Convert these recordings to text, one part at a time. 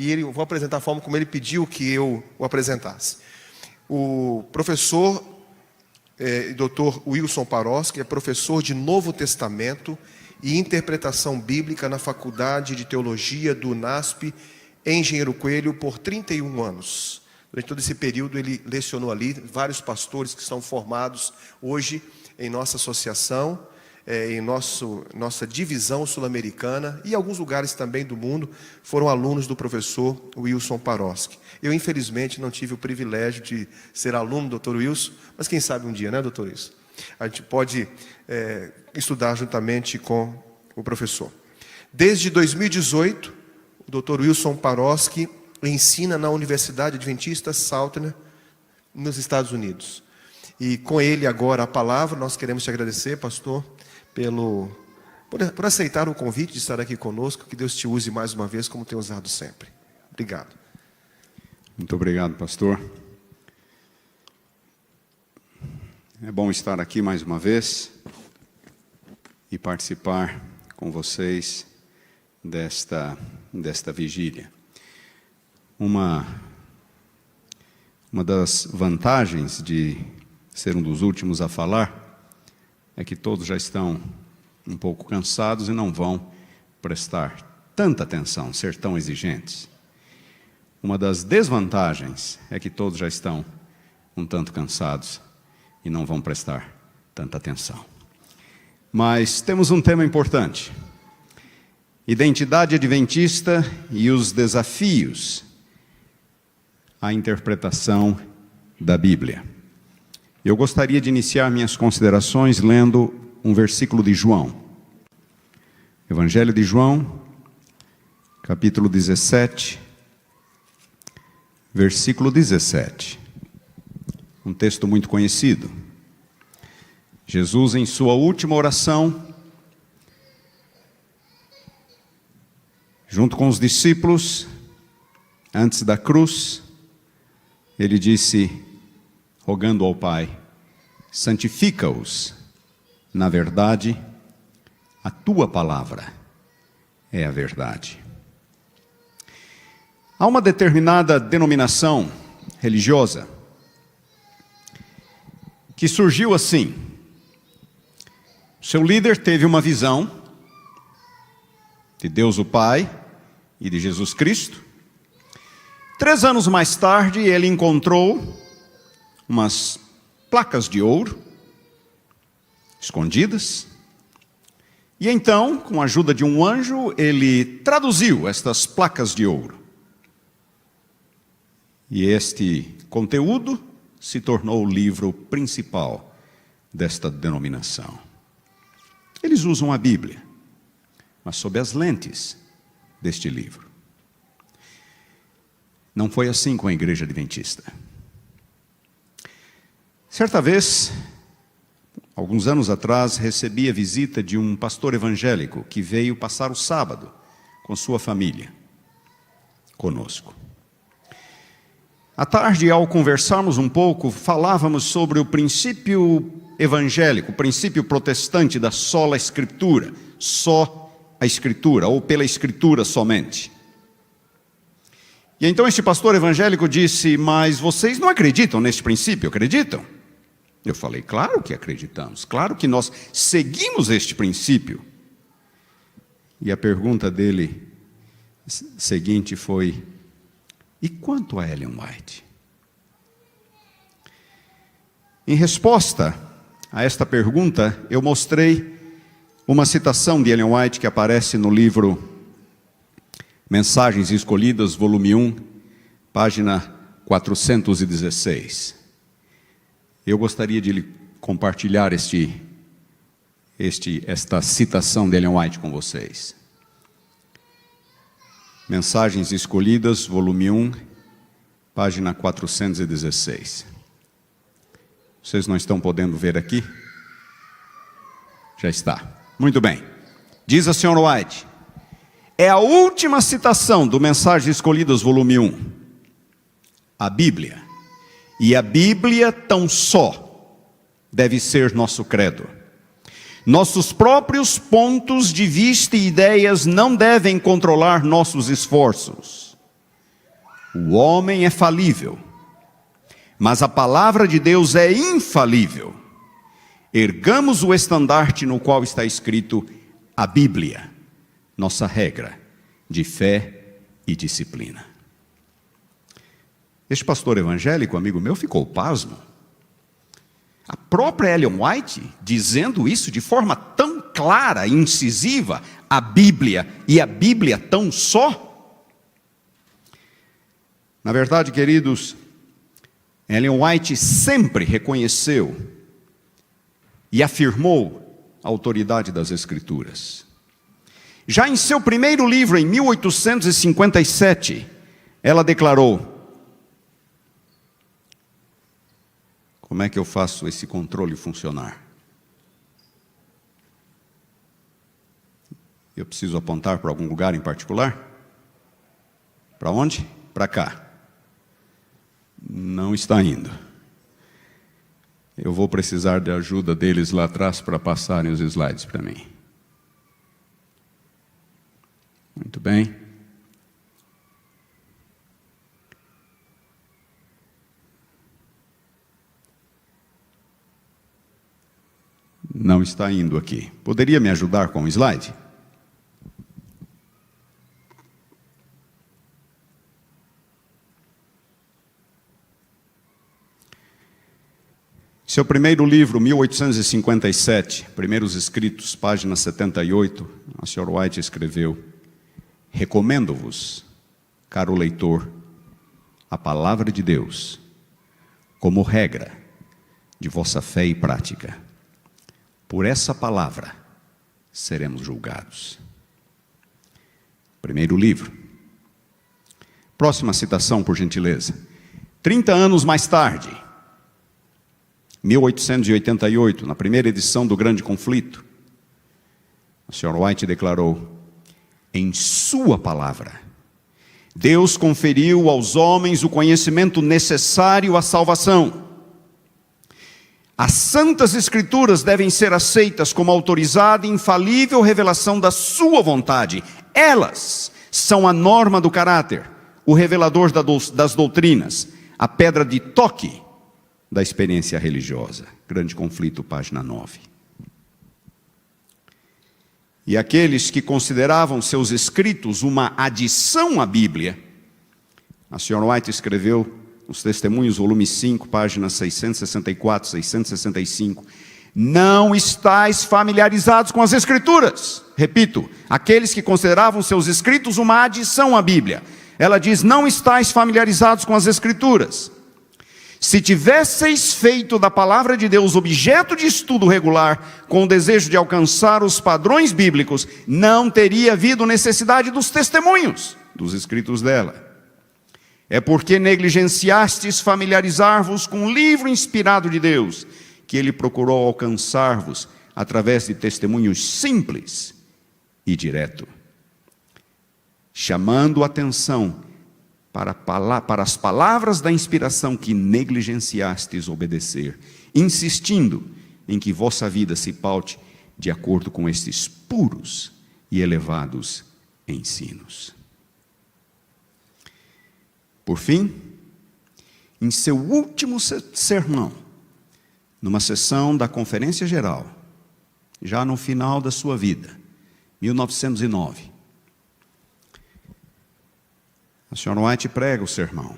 e eu vou apresentar a forma como ele pediu que eu o apresentasse. O professor Dr. Wilson Paroski é professor de Novo Testamento e interpretação bíblica na Faculdade de Teologia do UNASP, em Engenheiro Coelho, por 31 anos. Durante todo esse período ele lecionou ali vários pastores que são formados hoje em nossa associação, em nossa divisão sul-americana, e alguns lugares também do mundo foram alunos do professor Wilson Paroski. Eu, infelizmente, não tive o privilégio de ser aluno do Dr. Wilson, mas quem sabe um dia, né, Dr. Wilson? A gente pode estudar juntamente com o professor. Desde 2018, o Dr. Wilson Paroski ensina na Universidade Adventista Southern, nos Estados Unidos. E com ele agora a palavra, nós queremos te agradecer, pastor, por aceitar o convite de estar aqui conosco. Que Deus te use mais uma vez, como tem usado sempre. Obrigado. Muito obrigado, pastor. É bom estar aqui mais uma vez e participar com vocês desta vigília. Uma das vantagens de ser um dos últimos a falar é que todos já estão um pouco cansados e não vão prestar tanta atenção, ser tão exigentes. Uma das desvantagens é que todos já estão um tanto cansados e não vão prestar tanta atenção. Mas temos um tema importante: identidade adventista e os desafios à interpretação da Bíblia. Eu gostaria de iniciar minhas considerações lendo um versículo de João. Evangelho de João, capítulo 17, versículo 17. Um texto muito conhecido. Jesus, em sua última oração, junto com os discípulos, antes da cruz, ele disse, rogando ao Pai: santifica-os na verdade, a tua palavra é a verdade. Há uma determinada denominação religiosa que surgiu assim. Seu líder teve uma visão de Deus o Pai e de Jesus Cristo. 3 anos mais tarde, ele encontrou umas placas de ouro escondidas. E então, com a ajuda de um anjo, ele traduziu estas placas de ouro. E este conteúdo se tornou o livro principal desta denominação. Eles usam a Bíblia, mas sob as lentes deste livro. Não foi assim com a Igreja Adventista. Certa vez, alguns anos atrás, recebi a visita de um pastor evangélico que veio passar o sábado com sua família conosco. À tarde, ao conversarmos um pouco, falávamos sobre o princípio evangélico, o princípio protestante da sola escritura, só a escritura, ou pela escritura somente. E então este pastor evangélico disse: mas vocês não acreditam neste princípio, acreditam? Eu falei: claro que acreditamos, claro que nós seguimos este princípio. E a pergunta dele seguinte foi: e quanto a Ellen White? Em resposta a esta pergunta, eu mostrei uma citação de Ellen White que aparece no livro Mensagens Escolhidas, volume 1, página 416. Eu gostaria de compartilhar esta citação de Ellen White com vocês. Mensagens Escolhidas, volume 1, página 416. Vocês não estão podendo ver aqui? Já está. Muito bem. Diz a senhora White: é a última citação do Mensagens Escolhidas, volume 1. A Bíblia. E a Bíblia tão só deve ser nosso credo. Nossos próprios pontos de vista e ideias não devem controlar nossos esforços. O homem é falível, mas a palavra de Deus é infalível. Ergamos o estandarte no qual está escrito a Bíblia, nossa regra de fé e disciplina. Este pastor evangélico, amigo meu, ficou pasmo. A própria Ellen White dizendo isso de forma tão clara e incisiva, a Bíblia e a Bíblia tão só. Na verdade, queridos, Ellen White sempre reconheceu e afirmou a autoridade das Escrituras. Já em seu primeiro livro, em 1857, ela declarou: como é que eu faço esse controle funcionar? Eu preciso apontar para algum lugar em particular? Para onde? Para cá. Não está indo. Eu vou precisar da ajuda deles lá atrás para passarem os slides para mim. Muito bem. Não está indo aqui. Poderia me ajudar com o slide? Seu primeiro livro, 1857, Primeiros Escritos, página 78, a senhora White escreveu: recomendo-vos, caro leitor, a palavra de Deus, como regra de vossa fé e prática. Por essa palavra seremos julgados. Primeiro livro. Próxima citação, por gentileza. 30 anos mais tarde, 1888, na primeira edição do Grande Conflito, a senhora White declarou: em sua palavra, Deus conferiu aos homens o conhecimento necessário à salvação. As santas escrituras devem ser aceitas como autorizada e infalível revelação da sua vontade. Elas são a norma do caráter, o revelador das doutrinas, a pedra de toque da experiência religiosa. Grande Conflito, página 9. E aqueles que consideravam seus escritos uma adição à Bíblia, a senhora White escreveu nos Testemunhos, volume 5, páginas 664, 665, não estáis familiarizados com as Escrituras. Repito, aqueles que consideravam seus escritos uma adição à Bíblia. Ela diz: não estáis familiarizados com as Escrituras. Se tivesseis feito da palavra de Deus objeto de estudo regular, com o desejo de alcançar os padrões bíblicos, não teria havido necessidade dos testemunhos dos escritos dela. É porque negligenciastes familiarizar-vos com o livro inspirado de Deus, que ele procurou alcançar-vos através de testemunhos simples e direto, chamando a atenção para as palavras da inspiração que negligenciastes obedecer, insistindo em que vossa vida se paute de acordo com estes puros e elevados ensinos. Por fim, em seu último sermão, numa sessão da Conferência Geral, já no final da sua vida, 1909, a senhora White prega o sermão,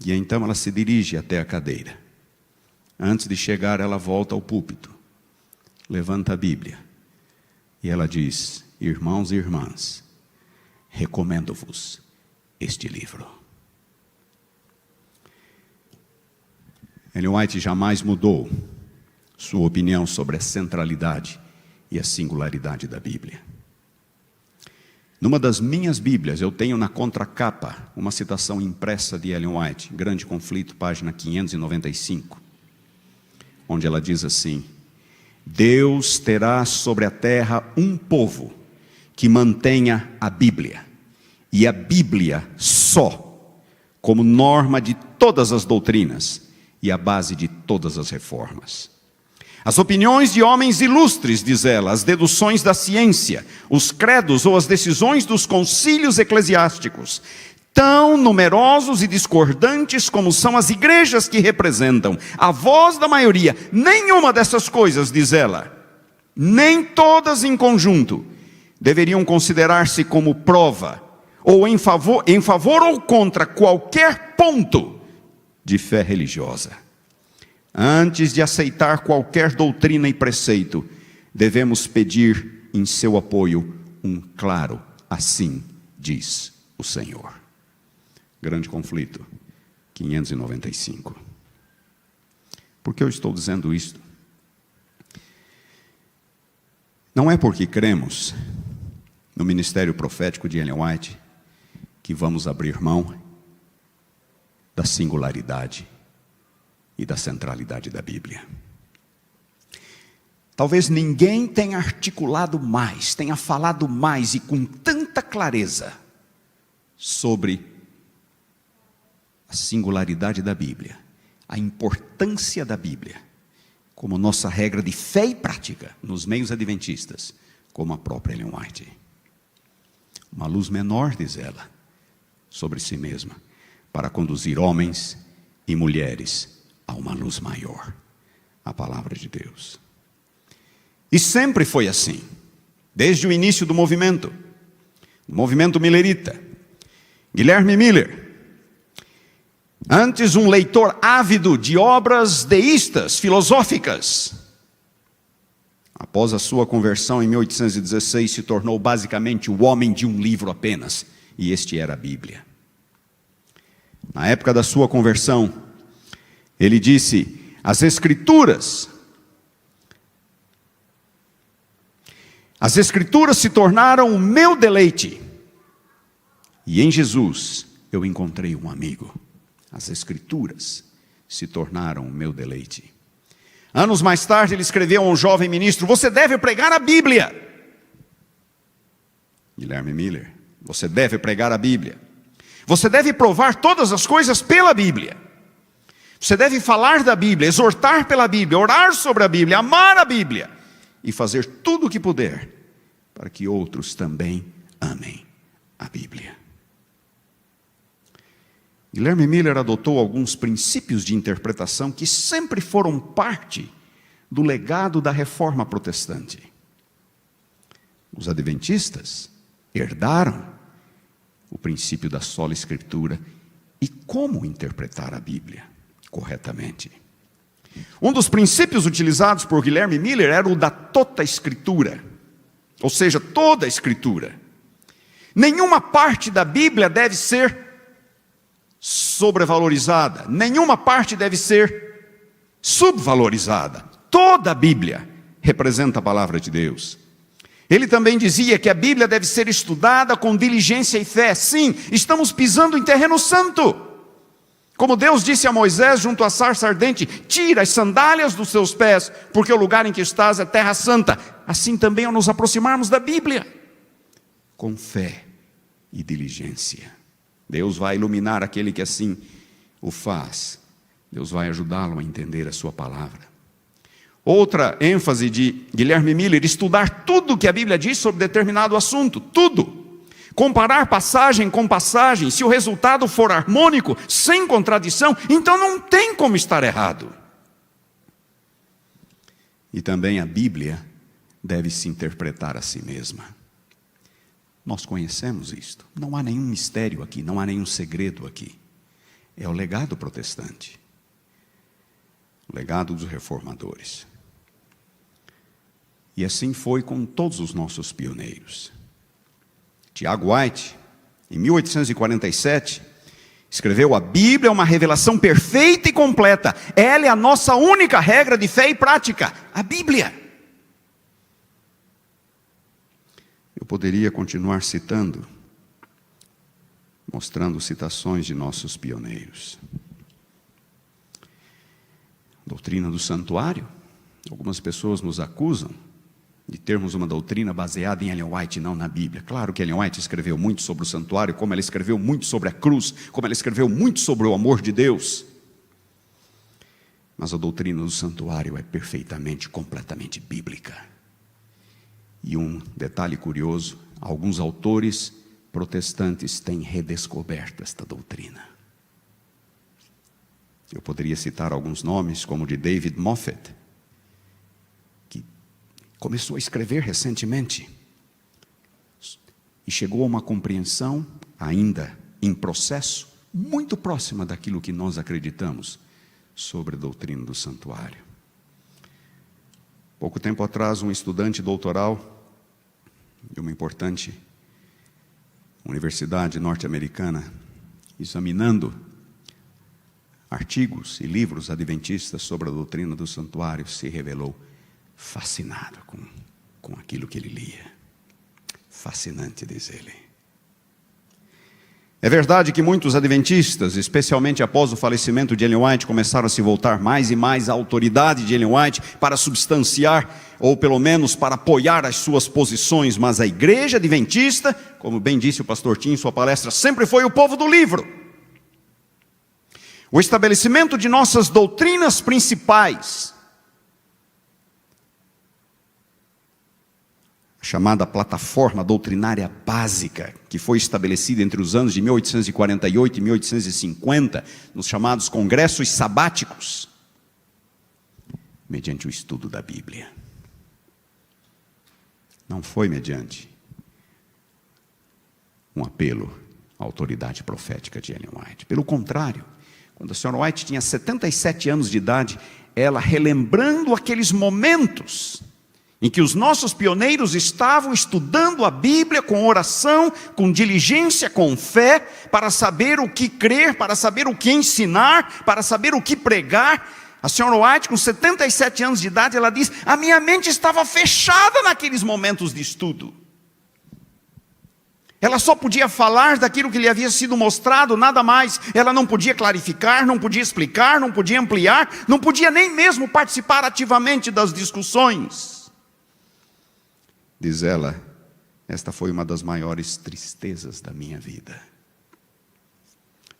e então ela se dirige até a cadeira. Antes de chegar, ela volta ao púlpito, levanta a Bíblia, e ela diz: irmãos e irmãs, recomendo-vos este livro. Ellen White jamais mudou sua opinião sobre a centralidade e a singularidade da Bíblia. Numa das minhas Bíblias, eu tenho na contracapa uma citação impressa de Ellen White, Grande Conflito, página 595, onde ela diz assim: Deus terá sobre a terra um povo que mantenha a Bíblia, e a Bíblia só, como norma de todas as doutrinas e a base de todas as reformas. As opiniões de homens ilustres, diz ela, as deduções da ciência, os credos ou as decisões dos concílios eclesiásticos, tão numerosos e discordantes como são as igrejas que representam a voz da maioria, nenhuma dessas coisas, diz ela, nem todas em conjunto, deveriam considerar-se como prova, ou em favor ou contra qualquer ponto de fé religiosa. Antes de aceitar qualquer doutrina e preceito, devemos pedir em seu apoio um claro "assim diz o Senhor". Grande Conflito, 595. Por que eu estou dizendo isto? Não é porque cremos no ministério profético de Ellen White que vamos abrir mão da singularidade e da centralidade da Bíblia. Talvez ninguém tenha articulado mais, tenha falado mais e com tanta clareza sobre a singularidade da Bíblia, a importância da Bíblia, como nossa regra de fé e prática nos meios adventistas, como a própria Ellen White. Uma luz menor, diz ela, sobre si mesma, para conduzir homens e mulheres a uma luz maior, a palavra de Deus. E sempre foi assim, desde o início do movimento millerita. Guilherme Miller, antes um leitor ávido de obras deístas, filosóficas, após a sua conversão em 1816, se tornou basicamente o homem de um livro apenas, e este era a Bíblia. Na época da sua conversão, ele disse: as Escrituras se tornaram o meu deleite, e em Jesus eu encontrei um amigo. As Escrituras se tornaram o meu deleite. Anos mais tarde ele escreveu a um jovem ministro: você deve pregar a Bíblia. Guilherme Miller: você deve pregar a Bíblia. Você deve provar todas as coisas pela Bíblia. Você deve falar da Bíblia, exortar pela Bíblia, orar sobre a Bíblia, amar a Bíblia e fazer tudo o que puder para que outros também amem a Bíblia. Guilherme Miller adotou alguns princípios de interpretação que sempre foram parte do legado da Reforma Protestante. Os adventistas herdaram o princípio da sola Escritura e como interpretar a Bíblia corretamente. Um dos princípios utilizados por Guilherme Miller era o da tota Escritura, ou seja, toda a Escritura. Nenhuma parte da Bíblia deve ser sobrevalorizada, nenhuma parte deve ser subvalorizada. Toda a Bíblia representa a palavra de Deus. Ele também dizia que a Bíblia deve ser estudada com diligência e fé. Sim, estamos pisando em terreno santo. Como Deus disse a Moisés junto à sarça ardente: tira as sandálias dos seus pés, porque o lugar em que estás é terra santa. Assim também ao nos aproximarmos da Bíblia, com fé e diligência. Deus vai iluminar aquele que assim o faz. Deus vai ajudá-lo a entender a sua palavra. Outra ênfase de Guilherme Miller: estudar tudo o que a Bíblia diz sobre determinado assunto, tudo. Comparar passagem com passagem, se o resultado for harmônico, sem contradição, então não tem como estar errado. E também a Bíblia deve se interpretar a si mesma. Nós conhecemos isto, não há nenhum mistério aqui, não há nenhum segredo aqui. É o legado protestante, o legado dos reformadores. E assim foi com todos os nossos pioneiros. Tiago White, em 1847, escreveu: a Bíblia é uma revelação perfeita e completa. Ela é a nossa única regra de fé e prática, a Bíblia. Eu poderia continuar citando, mostrando citações de nossos pioneiros. Doutrina do santuário. Algumas pessoas nos acusam de termos uma doutrina baseada em Ellen White, não na Bíblia. Claro que Ellen White escreveu muito sobre o santuário, como ela escreveu muito sobre a cruz, como ela escreveu muito sobre o amor de Deus. Mas a doutrina do santuário é perfeitamente, completamente bíblica. E um detalhe curioso: alguns autores protestantes têm redescoberto esta doutrina. Eu poderia citar alguns nomes, como o de David Moffat, que começou a escrever recentemente e chegou a uma compreensão, ainda em processo, muito próxima daquilo que nós acreditamos sobre a doutrina do santuário. Pouco tempo atrás, um estudante doutoral de uma importante universidade norte-americana, examinando artigos e livros adventistas sobre a doutrina do santuário, se revelou fascinado com aquilo que ele lia. Fascinante, diz ele. É verdade que muitos adventistas, especialmente após o falecimento de Ellen White, começaram a se voltar mais e mais à autoridade de Ellen White para substanciar, ou pelo menos para apoiar as suas posições, mas a igreja adventista, como bem disse o pastor Tim em sua palestra, sempre foi o povo do livro. O estabelecimento de nossas doutrinas principais, a chamada plataforma doutrinária básica, que foi estabelecida entre os anos de 1848 e 1850, nos chamados congressos sabáticos, mediante o estudo da Bíblia. Não foi mediante um apelo à autoridade profética de Ellen White. Pelo contrário, quando a senhora White tinha 77 anos de idade, ela, relembrando aqueles momentos em que os nossos pioneiros estavam estudando a Bíblia com oração, com diligência, com fé, para saber o que crer, para saber o que ensinar, para saber o que pregar. A senhora White, com 77 anos de idade, ela diz: a minha mente estava fechada naqueles momentos de estudo. Ela só podia falar daquilo que lhe havia sido mostrado, nada mais. Ela não podia clarificar, não podia explicar, não podia ampliar, não podia nem mesmo participar ativamente das discussões. Diz ela, esta foi uma das maiores tristezas da minha vida.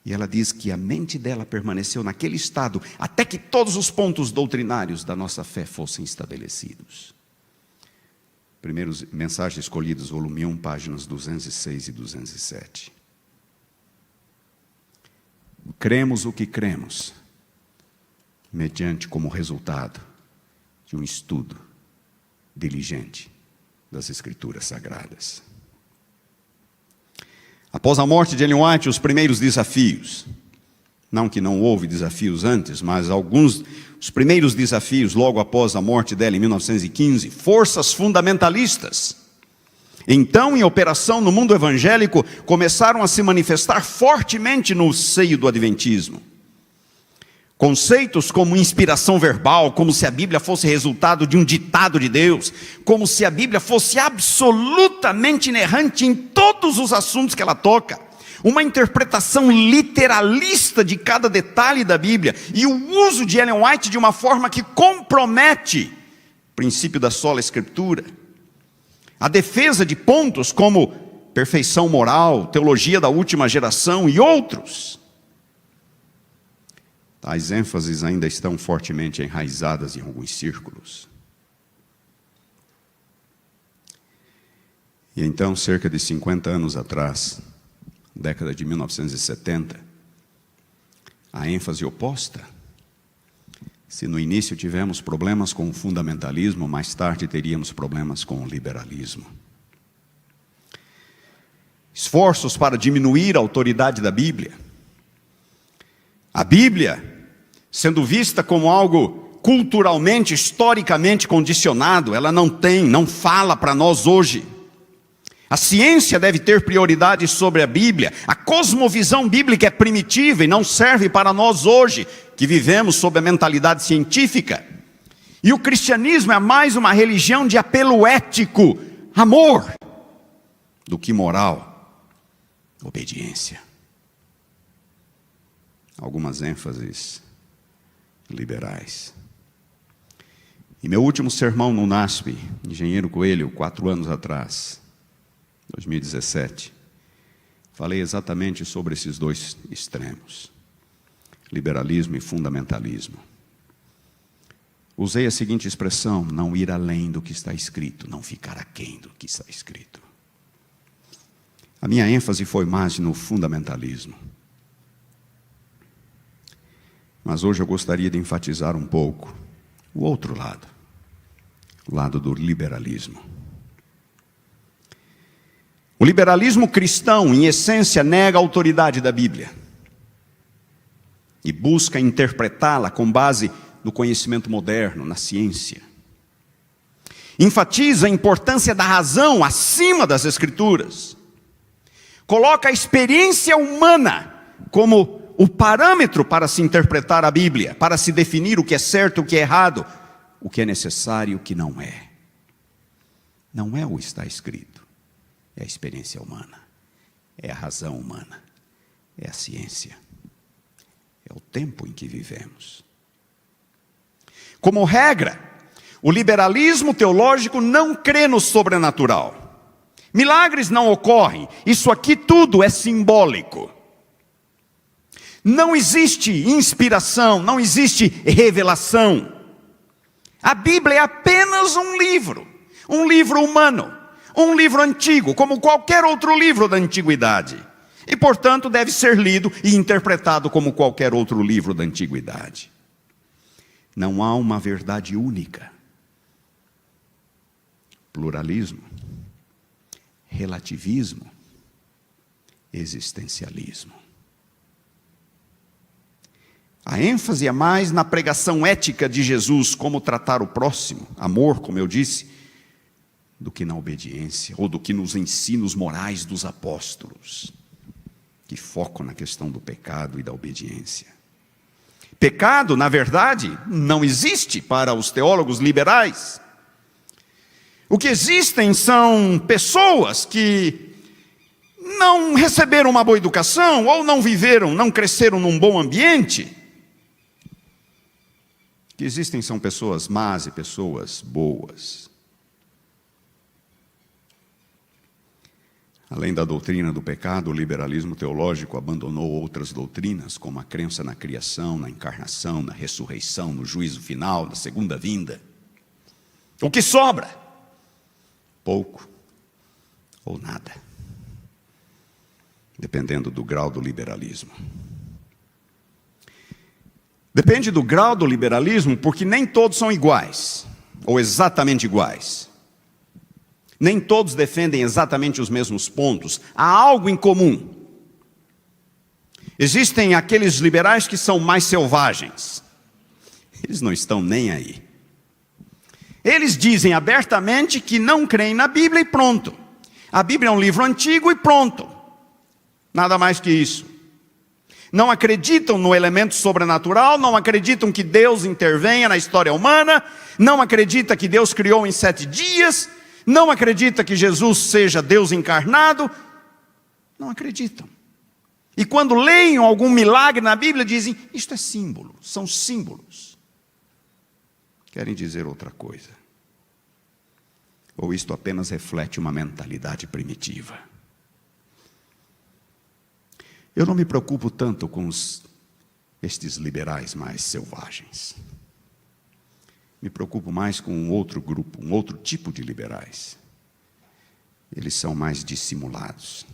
E ela diz que a mente dela permaneceu naquele estado até que todos os pontos doutrinários da nossa fé fossem estabelecidos. Primeiros Mensagens Escolhidas, volume 1, páginas 206 e 207. Cremos o que cremos, mediante como resultado de um estudo diligente das Escrituras Sagradas. Após a morte de Ellen White, os primeiros desafios, não que não houve desafios antes, mas os primeiros desafios logo após a morte dela em 1915, forças fundamentalistas, então em operação no mundo evangélico, começaram a se manifestar fortemente no seio do adventismo. Conceitos como inspiração verbal, como se a Bíblia fosse resultado de um ditado de Deus, como se a Bíblia fosse absolutamente inerrante em todos os assuntos que ela toca, uma interpretação literalista de cada detalhe da Bíblia, e o uso de Ellen White de uma forma que compromete o princípio da sola Escritura, a defesa de pontos como perfeição moral, teologia da última geração e outros. Tais ênfases ainda estão fortemente enraizadas em alguns círculos. E então, cerca de 50 anos atrás, década de 1970, a ênfase oposta. Se no início tivemos problemas com o fundamentalismo, mais tarde teríamos problemas com o liberalismo. Esforços para diminuir a autoridade da Bíblia. A Bíblia, sendo vista como algo culturalmente, historicamente condicionado, ela não fala para nós hoje. A ciência deve ter prioridade sobre a Bíblia. A cosmovisão bíblica é primitiva e não serve para nós hoje, que vivemos sob a mentalidade científica. E o cristianismo é mais uma religião de apelo ético, amor, do que moral, obediência. Algumas ênfases liberais. E meu último sermão no NASP, Engenheiro Coelho, 4 anos atrás, 2017, falei exatamente sobre esses dois extremos, liberalismo e fundamentalismo. Usei a seguinte expressão: não ir além do que está escrito, não ficar aquém do que está escrito. A minha ênfase foi mais no fundamentalismo. Mas hoje eu gostaria de enfatizar um pouco o outro lado, o lado do liberalismo. O liberalismo cristão, em essência, nega a autoridade da Bíblia e busca interpretá-la com base no conhecimento moderno, na ciência. Enfatiza a importância da razão acima das Escrituras. Coloca a experiência humana como o parâmetro para se interpretar a Bíblia, para se definir o que é certo, o que é errado, o que é necessário e o que não é. Não é o está escrito, é a experiência humana, é a razão humana, é a ciência, é o tempo em que vivemos. Como regra, o liberalismo teológico não crê no sobrenatural. Milagres não ocorrem, isso aqui tudo é simbólico. Não existe inspiração, não existe revelação. A Bíblia é apenas um livro humano, um livro antigo, como qualquer outro livro da antiguidade. E, portanto, deve ser lido e interpretado como qualquer outro livro da antiguidade. Não há uma verdade única. Pluralismo, relativismo, existencialismo. A ênfase é mais na pregação ética de Jesus, como tratar o próximo, amor, como eu disse, do que na obediência, ou do que nos ensinos morais dos apóstolos, que focam na questão do pecado e da obediência. Pecado, na verdade, não existe para os teólogos liberais. O que existem são pessoas que não receberam uma boa educação, ou não viveram, não cresceram num bom ambiente. O que existem são pessoas más e pessoas boas. Além da doutrina do pecado, o liberalismo teológico abandonou outras doutrinas, como a crença na criação, na encarnação, na ressurreição, no juízo final, na segunda vinda. O que sobra? Pouco ou nada, dependendo do grau do liberalismo. Depende do grau do liberalismo, porque nem todos são iguais, ou exatamente iguais. Nem todos defendem exatamente os mesmos pontos. Há algo em comum. Existem aqueles liberais que são mais selvagens. Eles não estão nem aí. Eles dizem abertamente que não creem na Bíblia e pronto. A Bíblia é um livro antigo e pronto. Nada mais que isso. Não acreditam no elemento sobrenatural, não acreditam que Deus intervenha na história humana, não acreditam que Deus criou em 7 dias, não acreditam que Jesus seja Deus encarnado, não acreditam. E quando leem algum milagre na Bíblia, dizem, isto é símbolo, são símbolos. Querem dizer outra coisa. Ou isto apenas reflete uma mentalidade primitiva. Eu não me preocupo tanto com estes liberais mais selvagens. Me preocupo mais com um outro grupo, um outro tipo de liberais. Eles são mais dissimulados.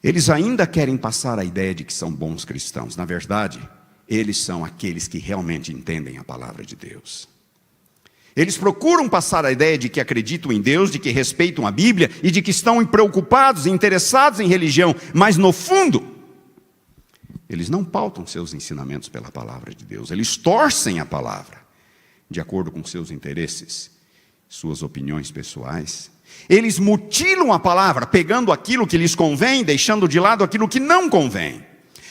Eles ainda querem passar a ideia de que são bons cristãos. Na verdade, eles são aqueles que realmente entendem a palavra de Deus. Eles procuram passar a ideia de que acreditam em Deus, de que respeitam a Bíblia e de que estão preocupados e interessados em religião, mas no fundo, eles não pautam seus ensinamentos pela palavra de Deus, eles torcem a palavra de acordo com seus interesses, suas opiniões pessoais. Eles mutilam a palavra, pegando aquilo que lhes convém, deixando de lado aquilo que não convém.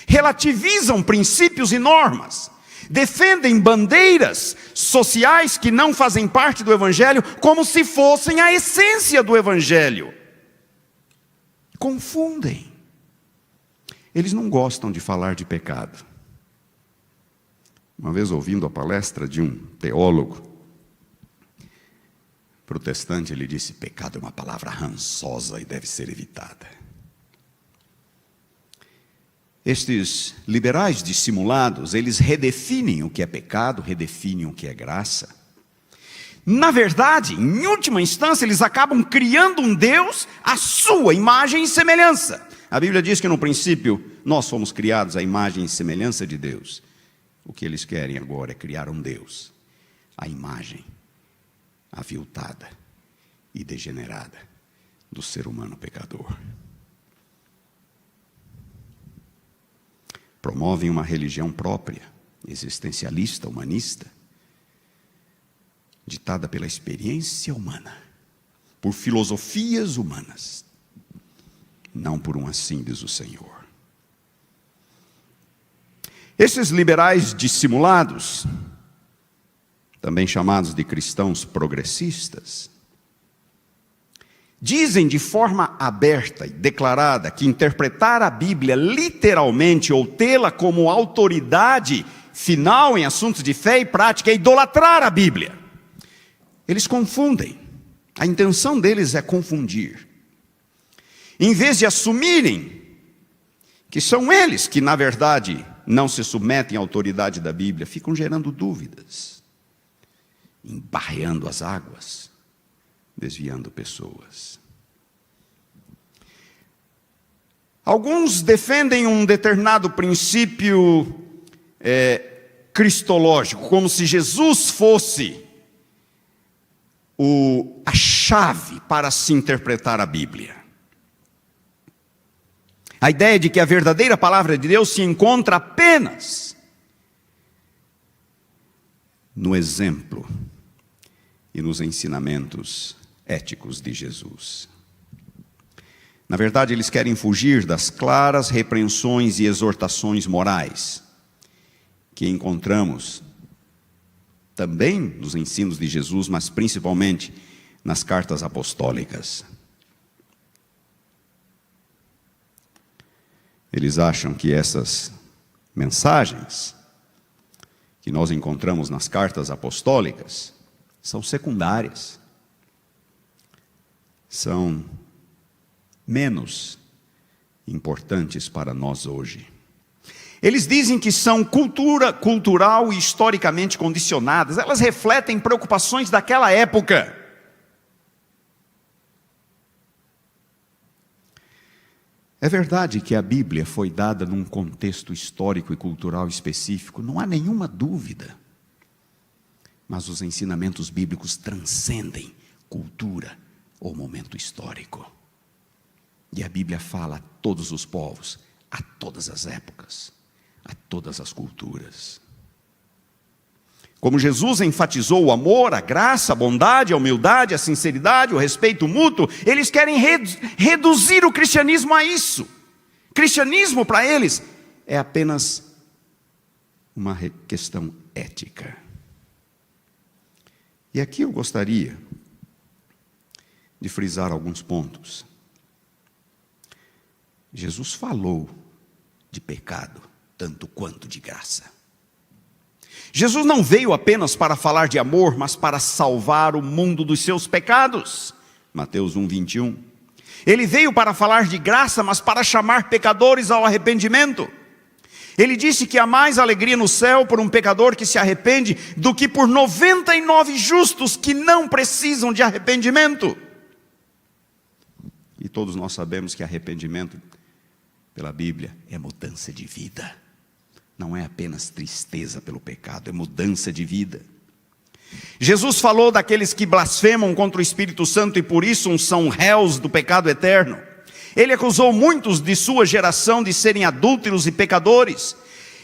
Relativizam princípios e normas. Defendem bandeiras sociais que não fazem parte do Evangelho como se fossem a essência do Evangelho. Confundem. Eles não gostam de falar de pecado. Uma vez ouvindo a palestra de um teólogo protestante, ele disse, pecado é uma palavra rançosa e deve ser evitada. Estes liberais dissimulados, eles redefinem o que é pecado, redefinem o que é graça. Na verdade, em última instância, eles acabam criando um Deus à sua imagem e semelhança. A Bíblia diz que no princípio nós fomos criados à imagem e semelhança de Deus. O que eles querem agora é criar um Deus à imagem aviltada e degenerada do ser humano pecador. Promovem uma religião própria, existencialista, humanista, ditada pela experiência humana, por filosofias humanas, não por um assim diz o Senhor. Esses liberais dissimulados, também chamados de cristãos progressistas, dizem de forma aberta e declarada que interpretar a Bíblia literalmente ou tê-la como autoridade final em assuntos de fé e prática é idolatrar a Bíblia. Eles confundem. A intenção deles é confundir. Em vez de assumirem que são eles que, na verdade, não se submetem à autoridade da Bíblia, ficam gerando dúvidas, embarreando as águas, desviando pessoas. Alguns defendem um determinado princípio cristológico, como se Jesus fosse a chave para se interpretar a Bíblia. A ideia de que a verdadeira palavra de Deus se encontra apenas no exemplo e nos ensinamentos éticos de Jesus. Na verdade, eles querem fugir das claras repreensões e exortações morais que encontramos também nos ensinos de Jesus, mas principalmente nas cartas apostólicas. Eles acham que essas mensagens que nós encontramos nas cartas apostólicas são secundárias, são menos importantes para nós hoje. Eles dizem que são cultural e historicamente condicionadas. Elas refletem preocupações daquela época. É verdade que a Bíblia foi dada num contexto histórico e cultural específico, não há nenhuma dúvida. Mas os ensinamentos bíblicos transcendem cultura ou momento histórico. E a Bíblia fala a todos os povos, a todas as épocas, a todas as culturas. Como Jesus enfatizou o amor, a graça, a bondade, a humildade, a sinceridade, o respeito mútuo, eles querem reduzir o cristianismo a isso. Cristianismo para eles é apenas uma questão ética. E aqui eu gostaria de frisar alguns pontos. Jesus falou de pecado tanto quanto de graça. Jesus não veio apenas para falar de amor, mas para salvar o mundo dos seus pecados. Mateus 1:21. Ele veio para falar de graça, mas para chamar pecadores ao arrependimento. Ele disse que há mais alegria no céu por um pecador que se arrepende do que por 99 justos que não precisam de arrependimento. E todos nós sabemos que arrependimento, pela Bíblia, é mudança de vida. Não é apenas tristeza pelo pecado, é mudança de vida. Jesus falou daqueles que blasfemam contra o Espírito Santo e por isso são réus do pecado eterno. Ele acusou muitos de sua geração de serem adúlteros e pecadores.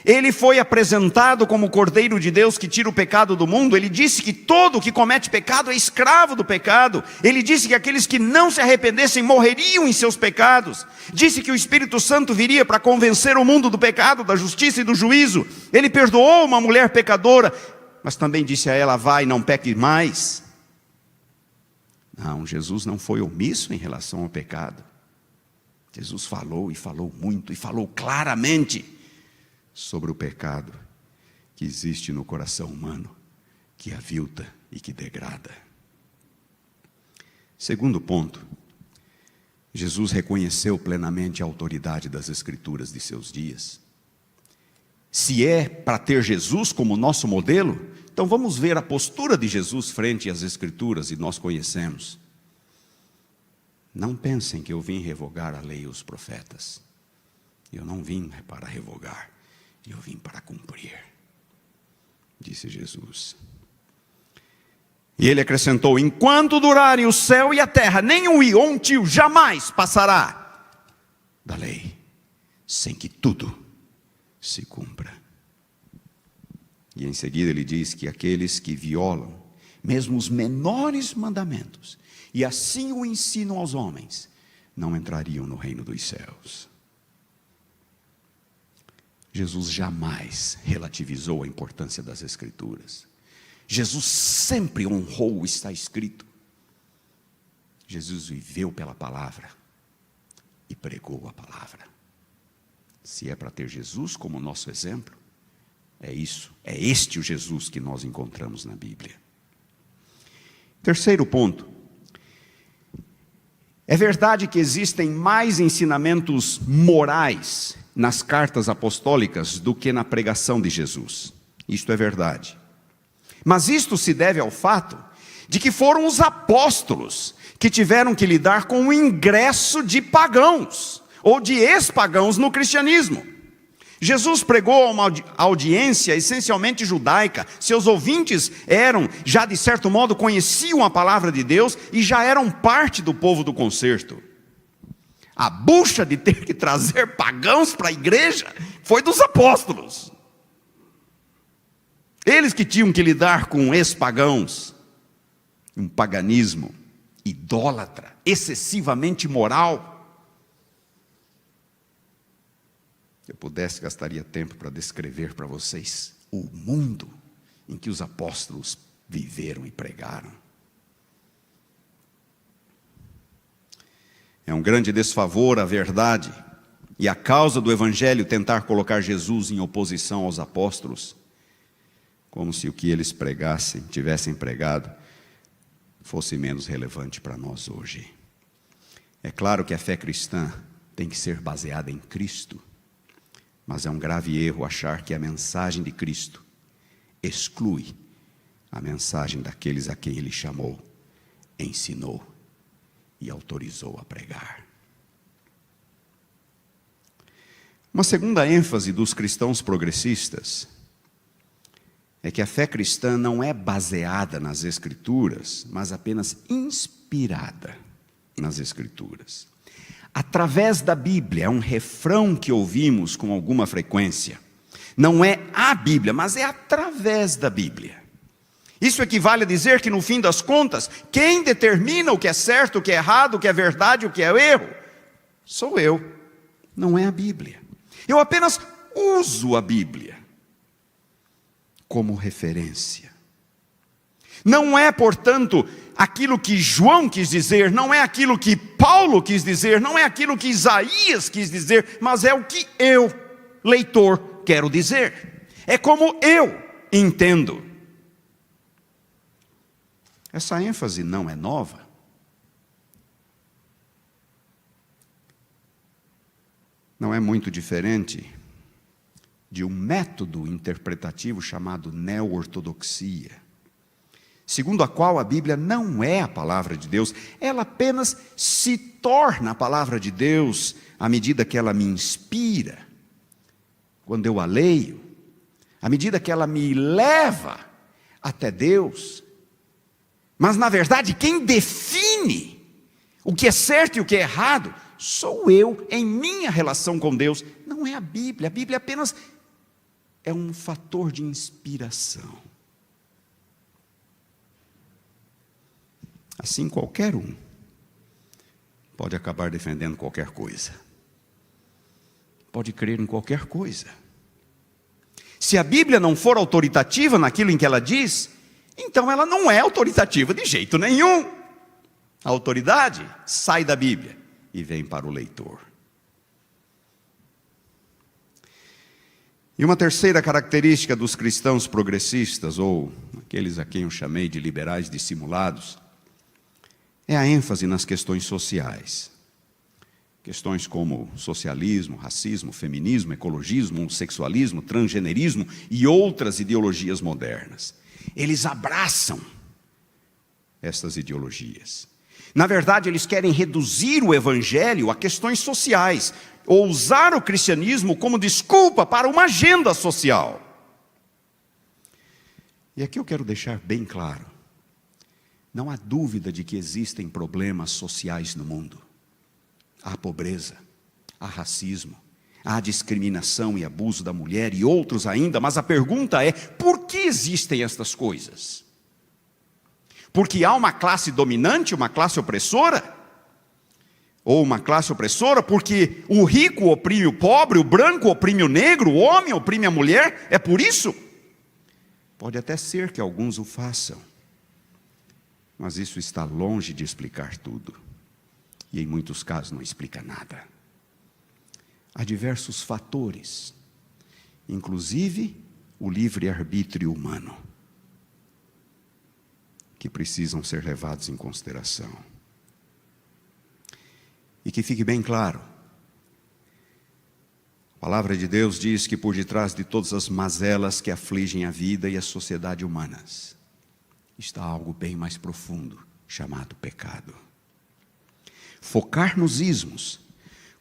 Ele foi apresentado como o Cordeiro de Deus que tira o pecado do mundo. Ele disse que todo que comete pecado é escravo do pecado. Ele disse que aqueles que não se arrependessem morreriam em seus pecados. Disse que o Espírito Santo viria para convencer o mundo do pecado, da justiça e do juízo. Ele perdoou uma mulher pecadora, mas também disse a ela: vai, não peque mais. Não, Jesus não foi omisso em relação ao pecado. Jesus falou e falou muito e falou claramente sobre o pecado que existe no coração humano, que avilta e que degrada. Segundo ponto, Jesus reconheceu plenamente a autoridade das Escrituras de seus dias. Se é para ter Jesus como nosso modelo, Então vamos ver a postura de Jesus frente às Escrituras, e nós conhecemos. Não pensem que eu vim revogar a lei e os profetas. Eu não vim para revogar, eu vim para cumprir, disse Jesus. E ele acrescentou: enquanto durarem o céu e a terra, nem um i ou um tio jamais passará da lei, sem que tudo se cumpra. E em seguida ele diz que aqueles que violam mesmo os menores mandamentos, e assim o ensinam aos homens, não entrariam no reino dos céus. Jesus jamais relativizou a importância das Escrituras. Jesus sempre honrou o está escrito. Jesus viveu pela palavra e pregou a palavra. Se é para ter Jesus como nosso exemplo, é isso, é este o Jesus que nós encontramos na Bíblia. Terceiro ponto. É verdade que existem mais ensinamentos morais nas cartas apostólicas do que na pregação de Jesus. Isto é verdade. Mas isto se deve ao fato de que foram os apóstolos que tiveram que lidar com o ingresso de pagãos ou de ex-pagãos no cristianismo. Jesus pregou a uma audiência essencialmente judaica. Seus ouvintes já de certo modo conheciam a palavra de Deus e já eram parte do povo do concerto. A bucha de ter que trazer pagãos para a igreja foi dos apóstolos. Eles que tinham que lidar com ex-pagãos, um paganismo idólatra, excessivamente moral. Se eu pudesse, gastaria tempo para descrever para vocês o mundo em que os apóstolos viveram e pregaram. É um grande desfavor à verdade e à causa do Evangelho tentar colocar Jesus em oposição aos apóstolos, como se o que eles tivessem pregado, fosse menos relevante para nós hoje. É claro que a fé cristã tem que ser baseada em Cristo, mas é um grave erro achar que a mensagem de Cristo exclui a mensagem daqueles a quem Ele chamou, ensinou e autorizou a pregar. Uma segunda ênfase dos cristãos progressistas é que a fé cristã não é baseada nas Escrituras, mas apenas inspirada nas Escrituras. Através da Bíblia, é um refrão que ouvimos com alguma frequência. Não é a Bíblia, mas é através da Bíblia. Isso equivale a dizer que, no fim das contas, quem determina o que é certo, o que é errado, o que é verdade, o que é erro, sou eu, não é a Bíblia. Eu apenas uso a Bíblia como referência. Não é, portanto, aquilo que João quis dizer, não é aquilo que Paulo quis dizer, não é aquilo que Isaías quis dizer, mas é o que eu, leitor, quero dizer. É como eu entendo. Essa ênfase não é nova. Não é muito diferente de um método interpretativo chamado neo-ortodoxia, segundo a qual a Bíblia não é a palavra de Deus, ela apenas se torna a palavra de Deus à medida que ela me inspira, quando eu a leio, à medida que ela me leva até Deus. Mas na verdade quem define o que é certo e o que é errado sou eu em minha relação com Deus, não é a Bíblia. A Bíblia apenas é um fator de inspiração. Assim, qualquer um pode acabar defendendo qualquer coisa. Pode crer em qualquer coisa. Se a Bíblia não for autoritativa naquilo em que ela diz, então ela não é autoritativa de jeito nenhum. A autoridade sai da Bíblia e vem para o leitor. E uma terceira característica dos cristãos progressistas, ou aqueles a quem eu chamei de liberais dissimulados, é a ênfase nas questões sociais. Questões como socialismo, racismo, feminismo, ecologismo, homossexualismo, transgenerismo e outras ideologias modernas. eles abraçam essas ideologias. Na verdade, eles querem reduzir o evangelho a questões sociais, ou usar o cristianismo como desculpa para uma agenda social. E aqui eu quero deixar bem claro, não há dúvida de que existem problemas sociais no mundo. Há pobreza, há racismo, há discriminação e abuso da mulher e outros ainda, mas a pergunta é, por que existem estas coisas? Porque há uma classe dominante, uma classe opressora? Ou uma classe opressora porque o rico oprime o pobre, o branco oprime o negro, o homem oprime a mulher? É por isso? Pode até ser que alguns o façam, mas isso está longe de explicar tudo, e em muitos casos não explica nada. Há diversos fatores, inclusive o livre-arbítrio humano, que precisam ser levados em consideração. E que fique bem claro, a palavra de Deus diz que por detrás de todas as mazelas que afligem a vida e a sociedade humanas, está algo bem mais profundo, chamado pecado. Focar nos ismos,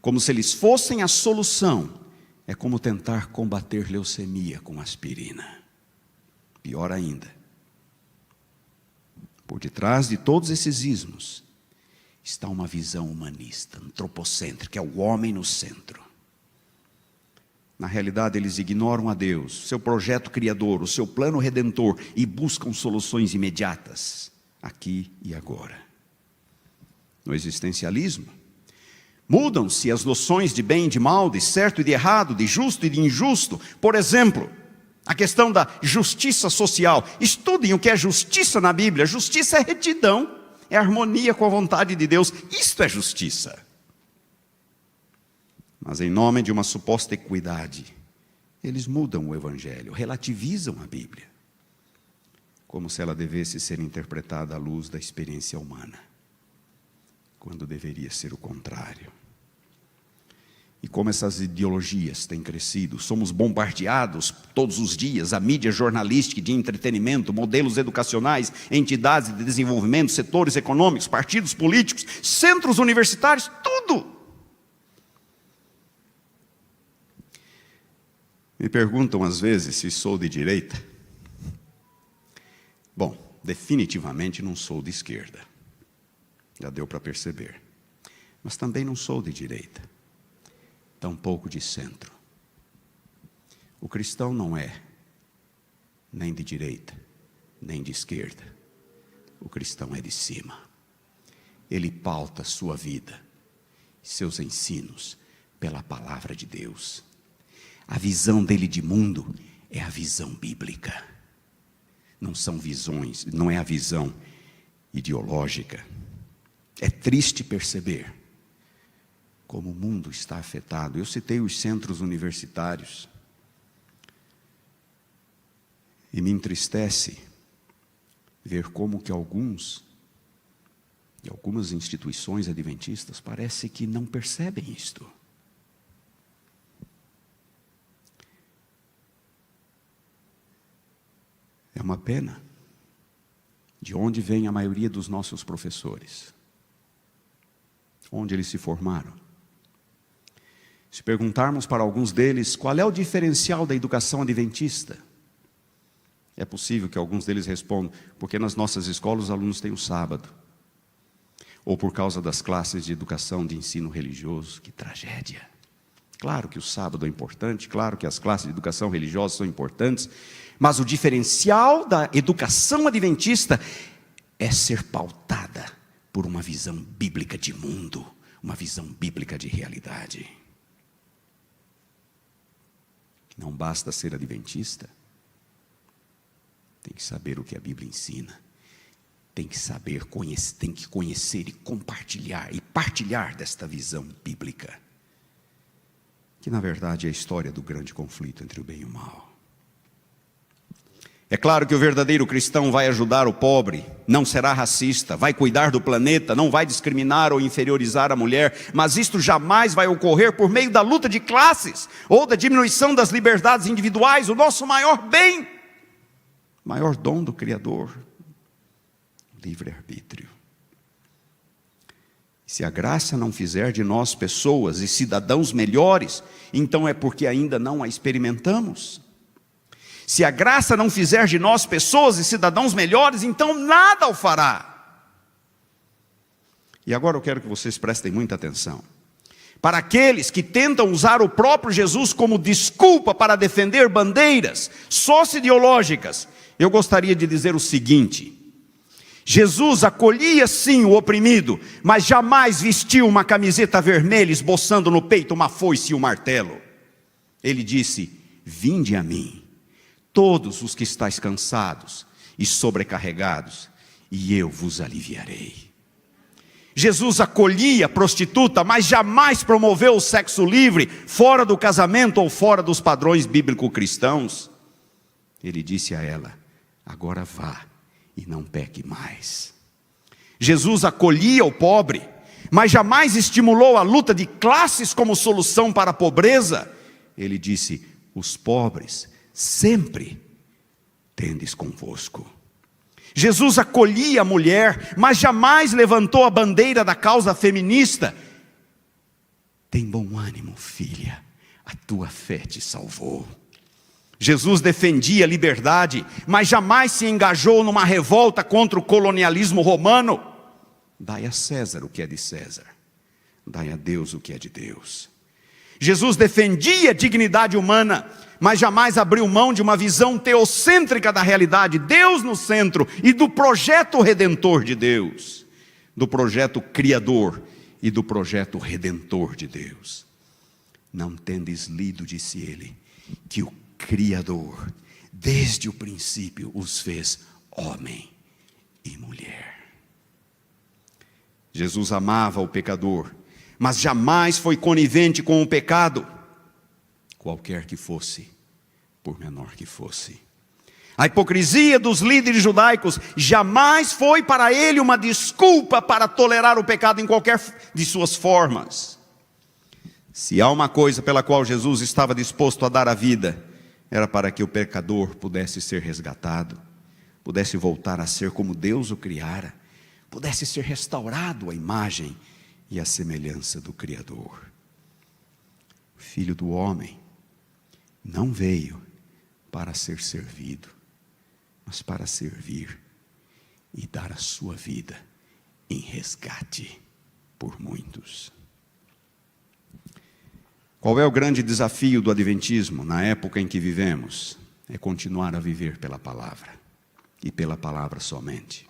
como se eles fossem a solução, é como tentar combater leucemia com aspirina. Pior ainda, por detrás de todos esses ismos, está uma visão humanista, antropocêntrica, é o homem no centro. Na realidade, eles ignoram a Deus, seu projeto criador, o seu plano redentor, e buscam soluções imediatas, aqui e agora. No existencialismo, mudam-se as noções de bem e de mal, de certo e de errado, de justo e de injusto. Por exemplo, a questão da justiça social. Estudem o que é justiça na Bíblia. Justiça é retidão, é harmonia com a vontade de Deus. Isto é justiça. Mas em nome de uma suposta equidade, eles mudam o evangelho, relativizam a Bíblia, como se ela devesse ser interpretada à luz da experiência humana, quando deveria ser o contrário. E como essas ideologias têm crescido, somos bombardeados todos os dias, a mídia jornalística de entretenimento, modelos educacionais, entidades de desenvolvimento, setores econômicos, partidos políticos, centros universitários, tudo. Me perguntam às vezes se sou de direita. Bom, definitivamente não sou de esquerda. Já deu para perceber. Mas também não sou de direita. Tampouco de centro. O cristão não é nem de direita, nem de esquerda. O cristão é de cima. Ele pauta sua vida, seus ensinos, pela palavra de Deus. A visão dele de mundo é a visão bíblica. Não são visões, não é a visão ideológica. É triste perceber como o mundo está afetado. Eu citei os centros universitários. E me entristece ver como que algumas instituições adventistas parece que não percebem isto. É uma pena. De onde vem a maioria dos nossos professores? Onde eles se formaram? Se perguntarmos para alguns deles qual é o diferencial da educação adventista, é possível que alguns deles respondam: porque nas nossas escolas os alunos têm o sábado, ou por causa das classes de educação de ensino religioso. Que tragédia! Claro que o sábado é importante, claro que as classes de educação religiosa são importantes, mas o diferencial da educação adventista é ser pautada por uma visão bíblica de mundo, uma visão bíblica de realidade. Não basta ser adventista, tem que saber o que a Bíblia ensina, tem que saber, tem que conhecer e compartilhar e partilhar desta visão bíblica, que na verdade é a história do grande conflito entre o bem e o mal. É claro que o verdadeiro cristão vai ajudar o pobre, não será racista, vai cuidar do planeta, não vai discriminar ou inferiorizar a mulher, mas isto jamais vai ocorrer por meio da luta de classes ou da diminuição das liberdades individuais, o nosso maior bem. Maior dom do Criador, livre-arbítrio. Se a graça não fizer de nós pessoas e cidadãos melhores, então é porque ainda não a experimentamos. Se a graça não fizer de nós pessoas e cidadãos melhores, então nada o fará. E agora eu quero que vocês prestem muita atenção. Para aqueles que tentam usar o próprio Jesus como desculpa para defender bandeiras socio-ideológicas, eu gostaria de dizer o seguinte: Jesus acolhia sim o oprimido, mas jamais vestiu uma camiseta vermelha esboçando no peito uma foice e um martelo. Ele disse: vinde a mim, todos os que estáis cansados e sobrecarregados, e eu vos aliviarei. Jesus acolhia a prostituta, mas jamais promoveu o sexo livre, fora do casamento ou fora dos padrões bíblico-cristãos. Ele disse a ela: agora vá e não peque mais. Jesus acolhia o pobre, mas jamais estimulou a luta de classes como solução para a pobreza. Ele disse: os pobres sempre tendes convosco. Jesus acolhia a mulher, mas jamais levantou a bandeira da causa feminista. Tem bom ânimo, filha, a tua fé te salvou. Jesus defendia a liberdade, mas jamais se engajou numa revolta contra o colonialismo romano. Dai a César o que é de César, dai a Deus o que é de Deus. Jesus defendia a dignidade humana, mas jamais abriu mão de uma visão teocêntrica da realidade, Deus no centro, e do projeto redentor de Deus, do projeto criador e do projeto redentor de Deus. Não tendes lido, disse ele, que o Criador, desde o princípio, os fez homem e mulher. Jesus amava o pecador, mas jamais foi conivente com o pecado, qualquer que fosse, por menor que fosse. A hipocrisia dos líderes judaicos jamais foi para ele uma desculpa para tolerar o pecado em qualquer de suas formas. Se há uma coisa pela qual Jesus estava disposto a dar a vida, era para que o pecador pudesse ser resgatado, pudesse voltar a ser como Deus o criara, pudesse ser restaurado à imagem e à semelhança do Criador. O Filho do homem não veio para ser servido, mas para servir e dar a sua vida em resgate por muitos. Qual é o grande desafio do adventismo na época em que vivemos? É continuar a viver pela palavra, e pela palavra somente.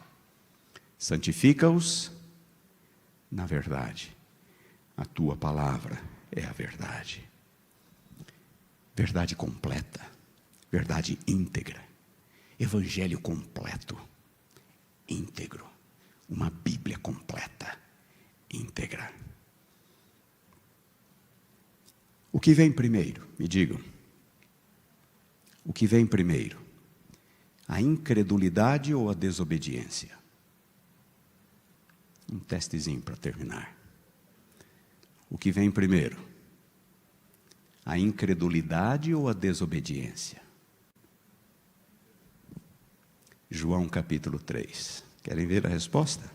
Santifica-os na verdade. A tua palavra é a verdade. Verdade completa, verdade íntegra, evangelho completo, íntegro, uma Bíblia completa, íntegra. O que vem primeiro? Me digam. O que vem primeiro? A incredulidade ou a desobediência? Um testezinho para terminar. O que vem primeiro? A incredulidade ou a desobediência? João capítulo 3. Querem ver a resposta?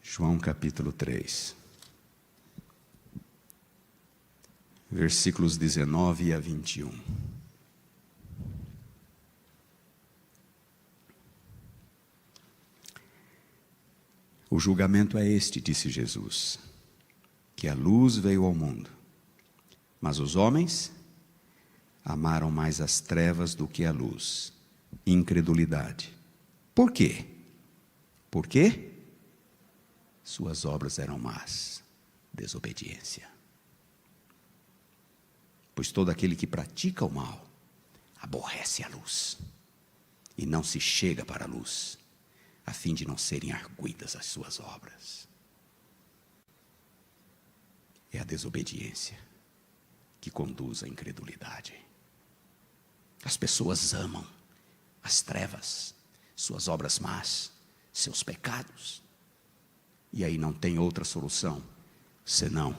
João capítulo 3. Versículos 19 a 21. O julgamento é este, disse Jesus, que a luz veio ao mundo, mas os homens amaram mais as trevas do que a luz. Incredulidade. Por quê? Por quê? Suas obras eram más. Desobediência. Pois todo aquele que pratica o mal aborrece a luz e não se chega para a luz, a fim de não serem arguidas as suas obras. É a desobediência que conduz à incredulidade. As pessoas amam as trevas, suas obras más, seus pecados, e aí não tem outra solução senão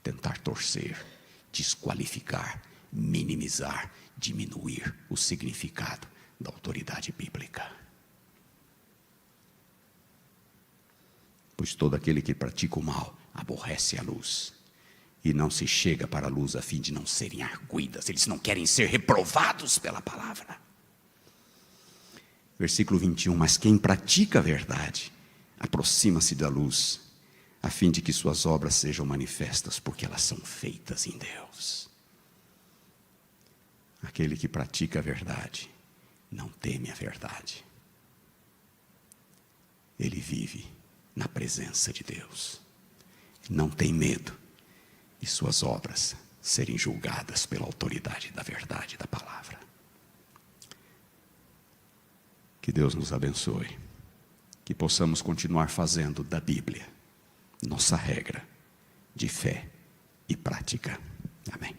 tentar torcer, desqualificar, minimizar, diminuir o significado da autoridade bíblica. Pois todo aquele que pratica o mal aborrece a luz, e não se chega para a luz a fim de não serem arguidas. Eles não querem ser reprovados pela palavra. Versículo 21, mas quem pratica a verdade, aproxima-se da luz, a fim de que suas obras sejam manifestas, porque elas são feitas em Deus. Aquele que pratica a verdade, não teme a verdade. Ele vive na presença de Deus. Não tem medo de suas obras serem julgadas pela autoridade da verdade da palavra. Que Deus nos abençoe. Que possamos continuar fazendo da Bíblia nossa regra de fé e prática. Amém.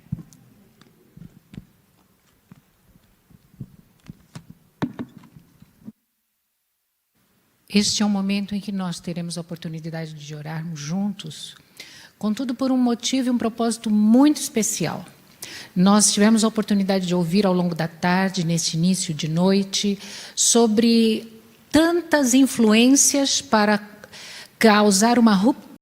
Este é um momento em que nós teremos a oportunidade de orarmos juntos, contudo por um motivo e um propósito muito especial. Nós tivemos a oportunidade de ouvir ao longo da tarde, neste início de noite, sobre tantas influências para causar uma ruptura